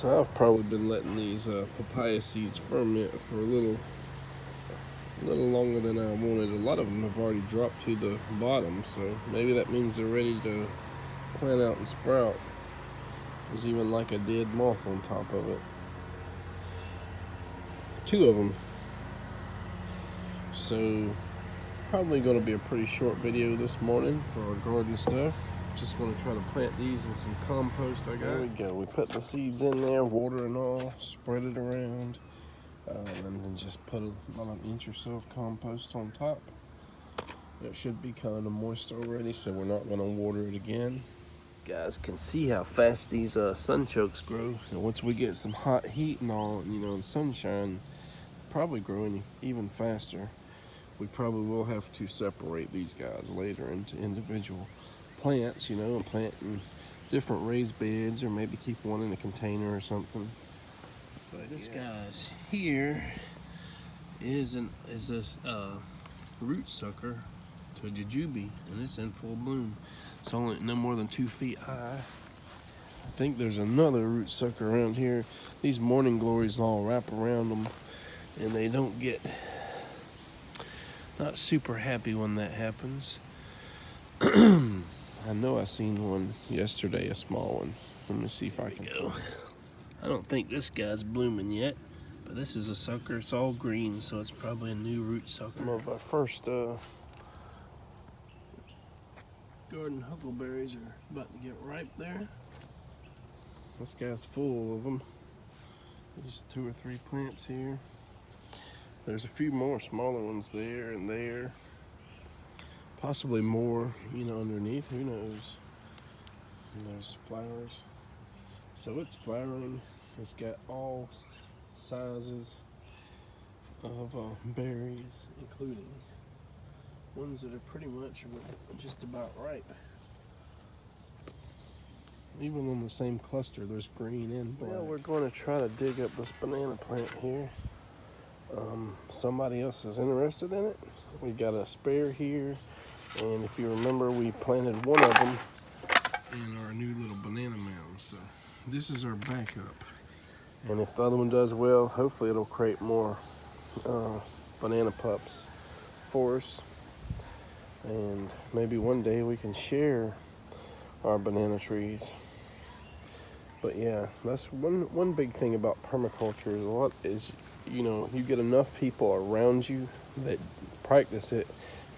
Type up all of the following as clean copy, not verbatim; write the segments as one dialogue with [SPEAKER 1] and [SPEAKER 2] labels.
[SPEAKER 1] So I've probably been letting these papaya seeds ferment for a little longer than I wanted. A lot of them have already dropped to the bottom, so maybe that means they're ready to plant out and sprout. There's even like a dead moth on top of it. 2 of them. So probably going to be a pretty short video this morning for our garden stuff. Just going to try to plant these in some compost I got. There we go. We put the seeds in there, water and all, spread it around, and then just put about an inch or so of compost on top. It should be kind of moist already, so we're not going to water it again. You guys can see how fast these sunchokes grow. And once we get some hot heat and all, and sunshine, probably growing even faster. We probably will have to separate these guys later into individual plants, and plant in different raised beds, or maybe keep one in a container or something. But this guy's here is this root sucker to a jujube, and it's in full bloom. It's only no more than 2 feet high. I think there's another root sucker around here. These morning glories all wrap around them, and they don't get not super happy when that happens. I know I seen one yesterday, a small one. Let me see if I can go. I don't think this guy's blooming yet, but this is a sucker. It's all green, so it's probably a new root sucker. Some of our first garden huckleberries are about to get ripe there. This guy's full of them. There's 2 or 3 plants here. There's a few more smaller ones there and there. Possibly more, underneath, who knows. And there's flowers. So it's flowering. It's got all sizes of berries, including ones that are pretty much just about ripe. Even on the same cluster, there's green and black. Well, we're going to try to dig up this banana plant here. Somebody else is interested in it. We got a spare here, and if you remember, we planted one of them in our new little banana mound. So this is our backup, and if the other one does well, hopefully it'll create more banana pups for us, and maybe one day we can share our banana trees. But yeah, that's one big thing about permaculture is you get enough people around you that practice it.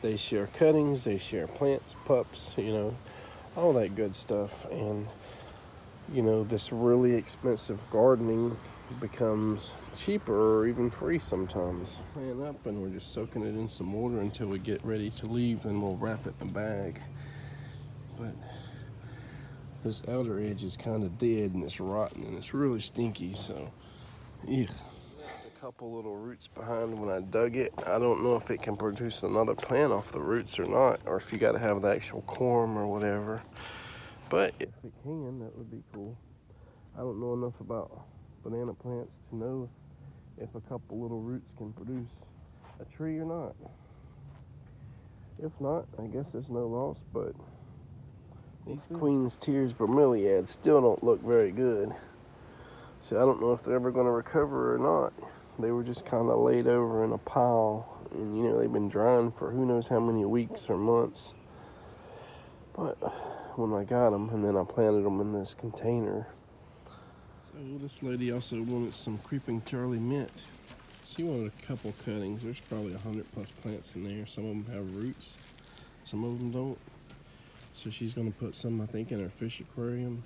[SPEAKER 1] They share cuttings, they share plants, pups, all that good stuff. And this really expensive gardening becomes cheaper or even free sometimes. Plant up, and we're just soaking it in some water until we get ready to leave, and we'll wrap it in a bag. But this outer edge is kind of dead, and it's rotten, and it's really stinky, so yeah. Left a couple little roots behind when I dug it. I don't know if it can produce another plant off the roots or not, or if you got to have the actual corm or whatever. But if it can, that would be cool. I don't know enough about banana plants to know if a couple little roots can produce a tree or not. If not, I guess there's no loss, but these Queen's Tears bromeliads still don't look very good. So I don't know if they're ever going to recover or not. They were just kind of laid over in a pile, and they've been drying for who knows how many weeks or months. But when I got them, and then I planted them in this container. So this lady also wanted some creeping Charlie mint. She wanted a couple cuttings. There's probably 100+ plants in there. Some of them have roots, some of them don't. So she's going to put some, I think, in her fish aquarium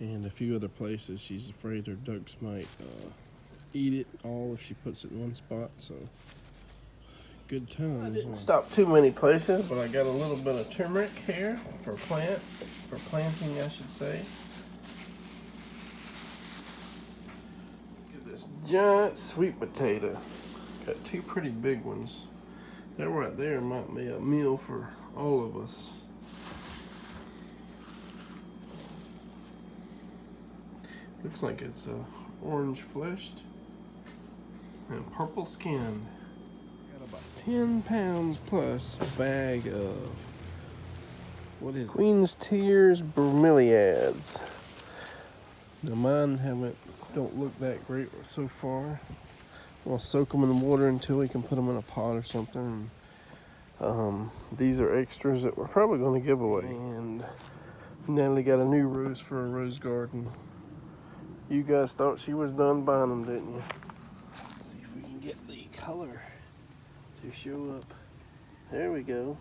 [SPEAKER 1] and a few other places. She's afraid her ducks might eat it all if she puts it in one spot. So good times. I didn't stop too many places, but I got a little bit of turmeric here for plants, for planting, I should say. Look at this giant sweet potato. Got 2 pretty big ones. That right there might be a meal for all of us. Looks like it's orange fleshed and purple skinned. Got about 10 pounds plus bag of, what is it? Queen's Tears bromeliads. Now mine don't look that great so far. We'll soak them in the water until we can put them in a pot or something. These are extras that we're probably going to give away. And Natalie got a new rose for a rose garden. You guys thought she was done buying them, didn't you? Let's see if we can get the color to show up. There we go.